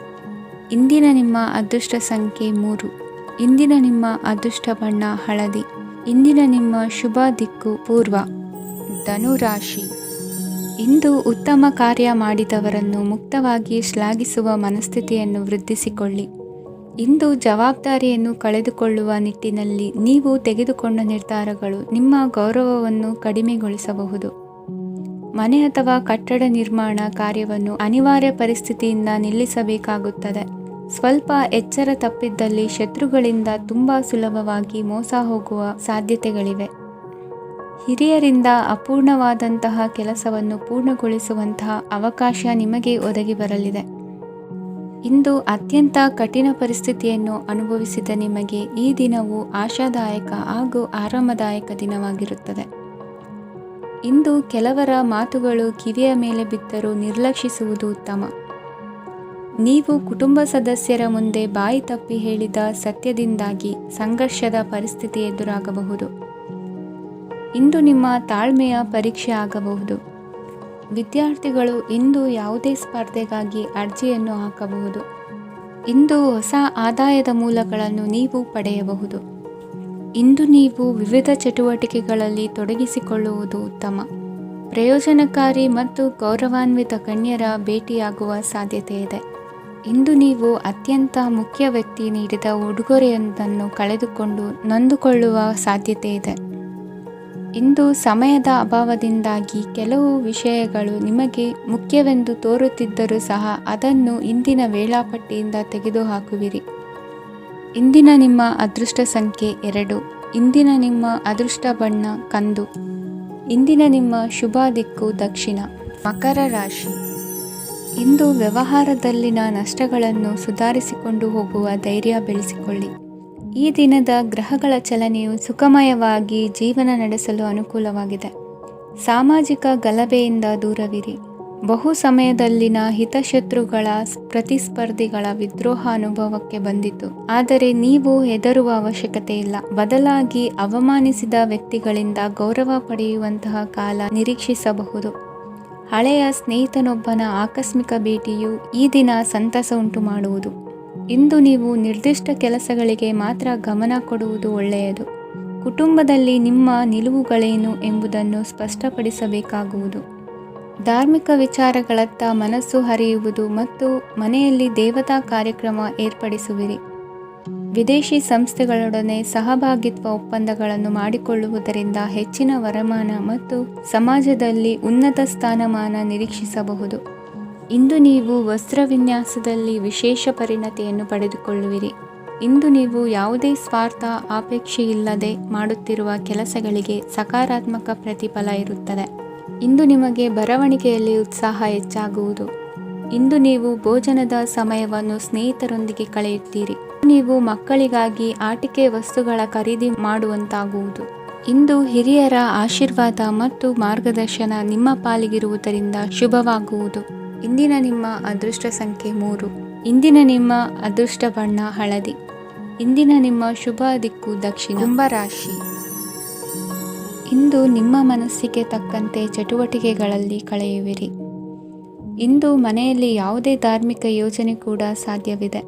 ಇಂದಿನ ನಿಮ್ಮ ಅದೃಷ್ಟ ಸಂಖ್ಯೆ 3. ಇಂದಿನ ನಿಮ್ಮ ಅದೃಷ್ಟ ಬಣ್ಣ ಹಳದಿ. ಇಂದಿನ ನಿಮ್ಮ ಶುಭ ದಿಕ್ಕು ಪೂರ್ವ. ಧನುರಾಶಿ. ಇಂದು ಉತ್ತಮ ಕಾರ್ಯ ಮಾಡಿದವರನ್ನು ಮುಕ್ತವಾಗಿ ಶ್ಲಾಘಿಸುವ ಮನಸ್ಥಿತಿಯನ್ನು ವೃದ್ಧಿಸಿಕೊಳ್ಳಿ. ಇಂದು ಜವಾಬ್ದಾರಿಯನ್ನು ಕಳೆದುಕೊಳ್ಳುವ ನಿಟ್ಟಿನಲ್ಲಿ ನೀವು ತೆಗೆದುಕೊಂಡ ನಿರ್ಧಾರಗಳು ನಿಮ್ಮ ಗೌರವವನ್ನು ಕಡಿಮೆಗೊಳಿಸಬಹುದು. ಮನೆ ಅಥವಾ ಕಟ್ಟಡ ನಿರ್ಮಾಣ ಕಾರ್ಯವನ್ನು ಅನಿವಾರ್ಯ ಪರಿಸ್ಥಿತಿಯಿಂದ ನಿಲ್ಲಿಸಬೇಕಾಗುತ್ತದೆ. ಸ್ವಲ್ಪ ಎಚ್ಚರ ತಪ್ಪಿದ್ದಲ್ಲಿ ಶತ್ರುಗಳಿಂದ ತುಂಬ ಸುಲಭವಾಗಿ ಮೋಸ ಹೋಗುವ ಸಾಧ್ಯತೆಗಳಿವೆ. ಹಿರಿಯರಿಂದ ಅಪೂರ್ಣವಾದಂತಹ ಕೆಲಸವನ್ನು ಪೂರ್ಣಗೊಳಿಸುವಂತಹ ಅವಕಾಶ ನಿಮಗೆ ಒದಗಿ ಬರಲಿದೆ. ಇಂದು ಅತ್ಯಂತ ಕಠಿಣ ಪರಿಸ್ಥಿತಿಯನ್ನು ಅನುಭವಿಸಿದ ನಿಮಗೆ ಈ ದಿನವು ಆಶಾದಾಯಕ ಹಾಗೂ ಆರಾಮದಾಯಕ ದಿನವಾಗಿರುತ್ತದೆ. ಇಂದು ಕೆಲವರ ಮಾತುಗಳು ಕಿವಿಯ ಮೇಲೆ ಬಿದ್ದರೂ ನಿರ್ಲಕ್ಷಿಸುವುದು ಉತ್ತಮ. ನೀವು ಕುಟುಂಬ ಸದಸ್ಯರ ಮುಂದೆ ಬಾಯಿ ತಪ್ಪಿ ಹೇಳಿದ ಸತ್ಯದಿಂದಾಗಿ ಸಂಘರ್ಷದ ಪರಿಸ್ಥಿತಿ ಎದುರಾಗಬಹುದು. ಇಂದು ನಿಮ್ಮ ತಾಳ್ಮೆಯ ಪರೀಕ್ಷೆ ಆಗಬಹುದು. ವಿದ್ಯಾರ್ಥಿಗಳು ಇಂದು ಯಾವುದೇ ಸ್ಪರ್ಧೆಗಾಗಿ ಅರ್ಜಿಯನ್ನು ಹಾಕಬಹುದು. ಇಂದು ಹೊಸ ಆದಾಯದ ಮೂಲಗಳನ್ನು ನೀವು ಪಡೆಯಬಹುದು. ಇಂದು ನೀವು ವಿವಿಧ ಚಟುವಟಿಕೆಗಳಲ್ಲಿ ತೊಡಗಿಸಿಕೊಳ್ಳುವುದು ಉತ್ತಮ. ಪ್ರಯೋಜನಕಾರಿ ಮತ್ತು ಗೌರವಾನ್ವಿತ ಗಣ್ಯರ ಭೇಟಿಯಾಗುವ ಸಾಧ್ಯತೆ ಇದೆ. ಇಂದು ನೀವು ಅತ್ಯಂತ ಮುಖ್ಯ ವ್ಯಕ್ತಿ ನೀಡಿದ ಉಡುಗೊರೆಯೊಂದನ್ನು ಕಳೆದುಕೊಂಡು ನೊಂದುಕೊಳ್ಳುವ ಸಾಧ್ಯತೆ ಇದೆ. ಇಂದು ಸಮಯದ ಅಭಾವದಿಂದಾಗಿ ಕೆಲವು ವಿಷಯಗಳು ನಿಮಗೆ ಮುಖ್ಯವೆಂದು ತೋರುತ್ತಿದ್ದರೂ ಸಹ ಅದನ್ನು ಇಂದಿನ ವೇಳಾಪಟ್ಟಿಯಿಂದ ತೆಗೆದುಹಾಕುವಿರಿ. ಇಂದಿನ ನಿಮ್ಮ ಅದೃಷ್ಟ ಸಂಖ್ಯೆ 2. ಇಂದಿನ ನಿಮ್ಮ ಅದೃಷ್ಟ ಬಣ್ಣ ಕಂದು. ಇಂದಿನ ನಿಮ್ಮ ಶುಭ ದಿಕ್ಕು ದಕ್ಷಿಣ. ಮಕರ ರಾಶಿ. ಇಂದು ವ್ಯವಹಾರದಲ್ಲಿನ ನಷ್ಟಗಳನ್ನು ಸುಧಾರಿಸಿಕೊಂಡು ಹೋಗುವ ಧೈರ್ಯ ಬೆಳೆಸಿಕೊಳ್ಳಿ. ಈ ದಿನದ ಗ್ರಹಗಳ ಚಲನೆಯು ಸುಖಮಯವಾಗಿ ಜೀವನ ನಡೆಸಲು ಅನುಕೂಲವಾಗಿದೆ. ಸಾಮಾಜಿಕ ಗಲಭೆಯಿಂದ ದೂರವಿರಿ. ಬಹು ಸಮಯದಲ್ಲಿನ ಹಿತಶತ್ರುಗಳ ಪ್ರತಿಸ್ಪರ್ಧಿಗಳ ವಿದ್ರೋಹ ಅನುಭವಕ್ಕೆ ಬಂದಿತು. ಆದರೆ ನೀವು ಹೆದರುವ ಅವಶ್ಯಕತೆ ಇಲ್ಲ. ಬದಲಾಗಿ ಅವಮಾನಿಸಿದ ವ್ಯಕ್ತಿಗಳಿಂದ ಗೌರವ ಪಡೆಯುವಂತಹ ಕಾಲ ನಿರೀಕ್ಷಿಸಬಹುದು. ಹಳೆಯ ಸ್ನೇಹಿತನೊಬ್ಬನ ಆಕಸ್ಮಿಕ ಭೇಟಿಯು ಈ ದಿನ ಸಂತಸ ಉಂಟು ಮಾಡುವುದು. ಇಂದು ನೀವು ನಿರ್ದಿಷ್ಟ ಕೆಲಸಗಳಿಗೆ ಮಾತ್ರ ಗಮನ ಕೊಡುವುದು ಒಳ್ಳೆಯದು. ಕುಟುಂಬದಲ್ಲಿ ನಿಮ್ಮ ನಿಲುವುಗಳೇನು ಎಂಬುದನ್ನು ಸ್ಪಷ್ಟಪಡಿಸಬೇಕಾಗುವುದು. ಧಾರ್ಮಿಕ ವಿಚಾರಗಳತ್ತ ಮನಸ್ಸು ಹರಿಯುವುದು ಮತ್ತು ಮನೆಯಲ್ಲಿ ದೇವತಾ ಕಾರ್ಯಕ್ರಮ ಏರ್ಪಡಿಸುವಿರಿ. ವಿದೇಶಿ ಸಂಸ್ಥೆಗಳೊಡನೆ ಸಹಭಾಗಿತ್ವ ಒಪ್ಪಂದಗಳನ್ನು ಮಾಡಿಕೊಳ್ಳುವುದರಿಂದ ಹೆಚ್ಚಿನ ವರಮಾನ ಮತ್ತು ಸಮಾಜದಲ್ಲಿ ಉನ್ನತ ಸ್ಥಾನಮಾನ ನಿರೀಕ್ಷಿಸಬಹುದು. ಇಂದು ನೀವು ವಸ್ತ್ರವಿನ್ಯಾಸದಲ್ಲಿ ವಿಶೇಷ ಪರಿಣತಿಯನ್ನು ಪಡೆದುಕೊಳ್ಳುವಿರಿ. ಇಂದು ನೀವು ಯಾವುದೇ ಸ್ವಾರ್ಥ ಅಪೇಕ್ಷೆಯಿಲ್ಲದೆ ಮಾಡುತ್ತಿರುವ ಕೆಲಸಗಳಿಗೆ ಸಕಾರಾತ್ಮಕ ಪ್ರತಿಫಲ ಇರುತ್ತದೆ. ಇಂದು ನಿಮಗೆ ಬರವಣಿಗೆಯಲ್ಲಿ ಉತ್ಸಾಹ ಹೆಚ್ಚಾಗುವುದು. ಇಂದು ನೀವು ಭೋಜನದ ಸಮಯವನ್ನು ಸ್ನೇಹಿತರೊಂದಿಗೆ ಕಳೆಯುತ್ತೀರಿ. ನೀವು ಮಕ್ಕಳಿಗಾಗಿ ಆಟಿಕೆ ವಸ್ತುಗಳ ಖರೀದಿ ಮಾಡುವಂತಾಗುವುದು. ಇಂದು ಹಿರಿಯರ ಆಶೀರ್ವಾದ ಮತ್ತು ಮಾರ್ಗದರ್ಶನ ನಿಮ್ಮ ಪಾಲಿಗಿರುವುದರಿಂದ ಶುಭವಾಗುವುದು. ಇಂದಿನ ನಿಮ್ಮ ಅದೃಷ್ಟ ಸಂಖ್ಯೆ 3. ಇಂದಿನ ನಿಮ್ಮ ಅದೃಷ್ಟ ಬಣ್ಣ ಹಳದಿ. ಇಂದಿನ ನಿಮ್ಮ ಶುಭ ದಿಕ್ಕು ದಕ್ಷಿಣ. ಕುಂಭರಾಶಿ. ಇಂದು ನಿಮ್ಮ ಮನಸ್ಸಿಗೆ ತಕ್ಕಂತೆ ಚಟುವಟಿಕೆಗಳಲ್ಲಿ ಕಳೆಯುವಿರಿ. ಇಂದು ಮನೆಯಲ್ಲಿ ಯಾವುದೇ ಧಾರ್ಮಿಕ ಯೋಜನೆ ಕೂಡ ಸಾಧ್ಯವಿದೆ.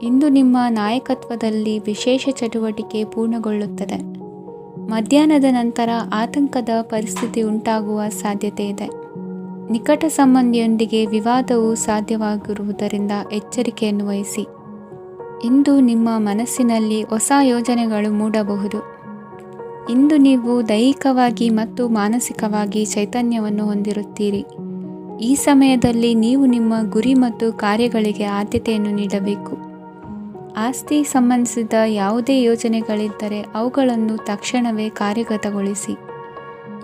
ಇಂದು ನಿಮ್ಮ ನಾಯಕತ್ವದಲ್ಲಿ ವಿಶೇಷ ಚಟುವಟಿಕೆ ಪೂರ್ಣಗೊಳ್ಳುತ್ತದೆ. ಮಧ್ಯಾಹ್ನದ ನಂತರ ಆತಂಕದ ಪರಿಸ್ಥಿತಿ ಉಂಟಾಗುವ ಸಾಧ್ಯತೆ ಇದೆ. ನಿಕಟ ಸಂಬಂಧಿಯೊಂದಿಗೆ ವಿವಾದವು ಸಾಧ್ಯವಾಗಿರುವುದರಿಂದ ಎಚ್ಚರಿಕೆಯನ್ನು ವಹಿಸಿ. ಇಂದು ನಿಮ್ಮ ಮನಸ್ಸಿನಲ್ಲಿ ಹೊಸ ಯೋಜನೆಗಳು ಮೂಡಬಹುದು. ಇಂದು ನೀವು ದೈಹಿಕವಾಗಿ ಮತ್ತು ಮಾನಸಿಕವಾಗಿ ಚೈತನ್ಯವನ್ನು ಹೊಂದಿರುತ್ತೀರಿ. ಈ ಸಮಯದಲ್ಲಿ ನೀವು ನಿಮ್ಮ ಗುರಿ ಮತ್ತು ಕಾರ್ಯಗಳಿಗೆ ಆದ್ಯತೆಯನ್ನು ನೀಡಬೇಕು. ಆಸ್ತಿ ಸಂಬಂಧಿಸಿದ ಯಾವುದೇ ಯೋಜನೆಗಳಿದ್ದರೆ ಅವುಗಳನ್ನು ತಕ್ಷಣವೇ ಕಾರ್ಯಗತಗೊಳಿಸಿ.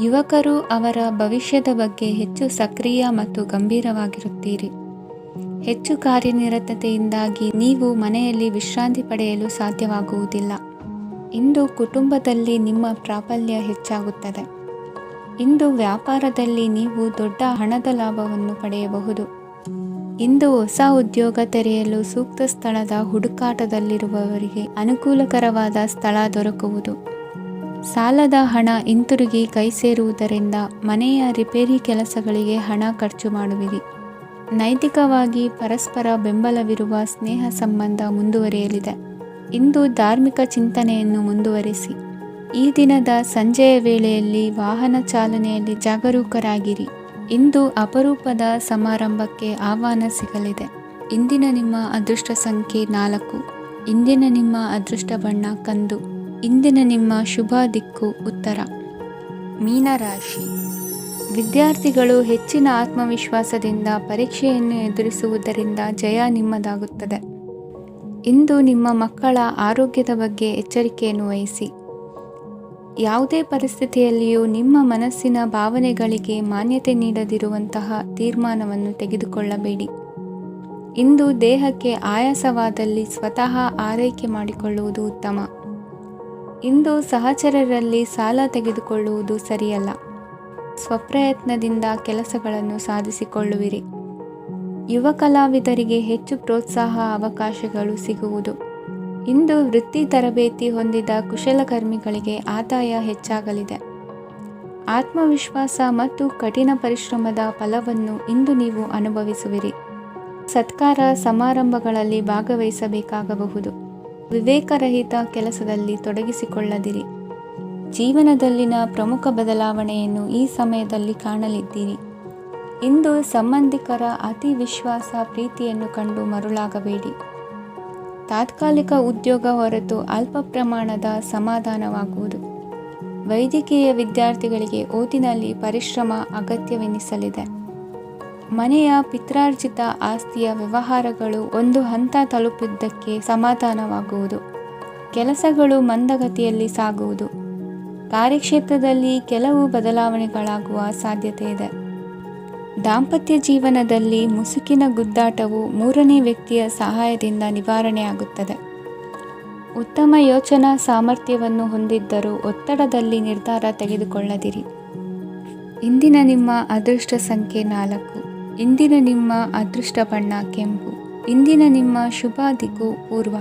ಯುವಕರು ಅವರ ಭವಿಷ್ಯದ ಬಗ್ಗೆ ಹೆಚ್ಚು ಸಕ್ರಿಯ ಮತ್ತು ಗಂಭೀರವಾಗಿರುತ್ತೀರಿ. ಹೆಚ್ಚು ಕಾರ್ಯನಿರತತೆಯಿಂದಾಗಿ ನೀವು ಮನೆಯಲ್ಲಿ ವಿಶ್ರಾಂತಿ ಪಡೆಯಲು ಸಾಧ್ಯವಾಗುವುದಿಲ್ಲ. ಇಂದು ಕುಟುಂಬದಲ್ಲಿ ನಿಮ್ಮ ಪ್ರಾಬಲ್ಯ ಹೆಚ್ಚಾಗುತ್ತದೆ. ಇಂದು ವ್ಯಾಪಾರದಲ್ಲಿ ನೀವು ದೊಡ್ಡ ಹಣದ ಲಾಭವನ್ನು ಪಡೆಯಬಹುದು. ಇಂದು ಹೊಸ ಉದ್ಯೋಗ ತೆರೆಯಲು ಸೂಕ್ತ ಸ್ಥಳದ ಹುಡುಕಾಟದಲ್ಲಿರುವವರಿಗೆ ಅನುಕೂಲಕರವಾದ ಸ್ಥಳ ದೊರಕುವುದು. ಸಾಲದ ಹಣ ಹಿಂತಿರುಗಿ ಕೈ ಸೇರುವುದರಿಂದ ಮನೆಯ ರಿಪೇರಿ ಕೆಲಸಗಳಿಗೆ ಹಣ ಖರ್ಚು ಮಾಡುವಿರಿ. ನೈತಿಕವಾಗಿ ಪರಸ್ಪರ ಬೆಂಬಲವಿರುವ ಸ್ನೇಹ ಸಂಬಂಧ ಮುಂದುವರಿಯಲಿದೆ. ಇಂದು ಧಾರ್ಮಿಕ ಚಿಂತನೆಯನ್ನು ಮುಂದುವರಿಸಿ. ಈ ದಿನದ ಸಂಜೆಯ ವೇಳೆಯಲ್ಲಿ ವಾಹನ ಚಾಲನೆಯಲ್ಲಿ ಜಾಗರೂಕರಾಗಿರಿ. ಇಂದು ಅಪರೂಪದ ಸಮಾರಂಭಕ್ಕೆ ಆಹ್ವಾನ ಸಿಗಲಿದೆ. ಇಂದಿನ ನಿಮ್ಮ ಅದೃಷ್ಟ ಸಂಖ್ಯೆ 4. ಇಂದಿನ ನಿಮ್ಮ ಅದೃಷ್ಟ ಬಣ್ಣ ಕಂದು. ಇಂದಿನ ನಿಮ್ಮ ಶುಭ ದಿಕ್ಕು ಉತ್ತರ. ಮೀನರಾಶಿ. ವಿದ್ಯಾರ್ಥಿಗಳು ಹೆಚ್ಚಿನ ಆತ್ಮವಿಶ್ವಾಸದಿಂದ ಪರೀಕ್ಷೆಯನ್ನು ಎದುರಿಸುವುದರಿಂದ ಜಯ ನಿಮ್ಮದಾಗುತ್ತದೆ. ಇಂದು ನಿಮ್ಮ ಮಕ್ಕಳ ಆರೋಗ್ಯದ ಬಗ್ಗೆ ಎಚ್ಚರಿಕೆಯನ್ನು ವಹಿಸಿ. ಯಾವುದೇ ಪರಿಸ್ಥಿತಿಯಲ್ಲಿಯೂ ನಿಮ್ಮ ಮನಸ್ಸಿನ ಭಾವನೆಗಳಿಗೆ ಮಾನ್ಯತೆ ನೀಡದಿರುವಂತಹ ತೀರ್ಮಾನವನ್ನು ತೆಗೆದುಕೊಳ್ಳಬೇಡಿ. ಇಂದು ದೇಹಕ್ಕೆ ಆಯಾಸವಾದಲ್ಲಿ ಸ್ವತಃ ಆರೈಕೆ ಮಾಡಿಕೊಳ್ಳುವುದು ಉತ್ತಮ. ಇಂದು ಸಹಚರರಲ್ಲಿ ಸಾಲ ತೆಗೆದುಕೊಳ್ಳುವುದು ಸರಿಯಲ್ಲ. ಸ್ವಪ್ರಯತ್ನದಿಂದ ಕೆಲಸಗಳನ್ನು ಸಾಧಿಸಿಕೊಳ್ಳುವಿರಿ. ಯುವ ಕಲಾವಿದರಿಗೆ ಹೆಚ್ಚು ಪ್ರೋತ್ಸಾಹ ಅವಕಾಶಗಳು ಸಿಗುವುದು. ಇಂದು ವೃತ್ತಿ ತರಬೇತಿ ಹೊಂದಿದ ಕುಶಲಕರ್ಮಿಗಳಿಗೆ ಆದಾಯ ಹೆಚ್ಚಾಗಲಿದೆ. ಆತ್ಮವಿಶ್ವಾಸ ಮತ್ತು ಕಠಿಣ ಪರಿಶ್ರಮದ ಫಲವನ್ನು ಇಂದು ನೀವು ಅನುಭವಿಸುವಿರಿ. ಸತ್ಕಾರ ಸಮಾರಂಭಗಳಲ್ಲಿ ಭಾಗವಹಿಸಬೇಕಾಗಬಹುದು. ವಿವೇಕರಹಿತ ಕೆಲಸದಲ್ಲಿ ತೊಡಗಿಸಿಕೊಳ್ಳದಿರಿ. ಜೀವನದಲ್ಲಿನ ಪ್ರಮುಖ ಬದಲಾವಣೆಯನ್ನು ಈ ಸಮಯದಲ್ಲಿ ಕಾಣಲಿದ್ದೀರಿ. ಇಂದು ಸಂಬಂಧಿಕರ ಅತಿ ವಿಶ್ವಾಸ ಪ್ರೀತಿಯನ್ನು ಕಂಡು ಮರುಳಾಗಬೇಡಿ. ತಾತ್ಕಾಲಿಕ ಉದ್ಯೋಗ ಹೊರತು ಅಲ್ಪ ಪ್ರಮಾಣದ ಸಮಾಧಾನವಾಗುವುದು. ವೈದ್ಯಕೀಯ ವಿದ್ಯಾರ್ಥಿಗಳಿಗೆ ಓದಿನಲ್ಲಿ ಪರಿಶ್ರಮ ಅಗತ್ಯವೆನಿಸಲಿದೆ. ಮನೆಯ ಪಿತ್ರಾರ್ಜಿತ ಆಸ್ತಿಯ ವ್ಯವಹಾರಗಳು ಒಂದು ಹಂತ ತಲುಪಿದ್ದಕ್ಕೆ ಸಮಾಧಾನವಾಗುವುದು. ಕೆಲಸಗಳು ಮಂದಗತಿಯಲ್ಲಿ ಸಾಗುವುದು. ಕಾರ್ಯಕ್ಷೇತ್ರದಲ್ಲಿ ಕೆಲವು ಬದಲಾವಣೆಗಳಾಗುವ ಸಾಧ್ಯತೆ ಇದೆ. ದಾಂಪತ್ಯ ಜೀವನದಲ್ಲಿ ಮುಸುಕಿನ ಗುದ್ದಾಟವು ಮೂರನೇ ವ್ಯಕ್ತಿಯ ಸಹಾಯದಿಂದ ನಿವಾರಣೆಯಾಗುತ್ತದೆ. ಉತ್ತಮ ಯೋಚನಾ ಸಾಮರ್ಥ್ಯವನ್ನು ಹೊಂದಿದ್ದರೂ ಒತ್ತಡದಲ್ಲಿ ನಿರ್ಧಾರ ತೆಗೆದುಕೊಳ್ಳದಿರಿ. ಇಂದಿನ ನಿಮ್ಮ ಅದೃಷ್ಟ ಸಂಖ್ಯೆ 4. ಇಂದಿನ ನಿಮ್ಮ ಅದೃಷ್ಟ ಬಣ್ಣ ಕೆಂಪು. ಇಂದಿನ ನಿಮ್ಮ ಶುಭ ದಿಕ್ಕು ಪೂರ್ವ.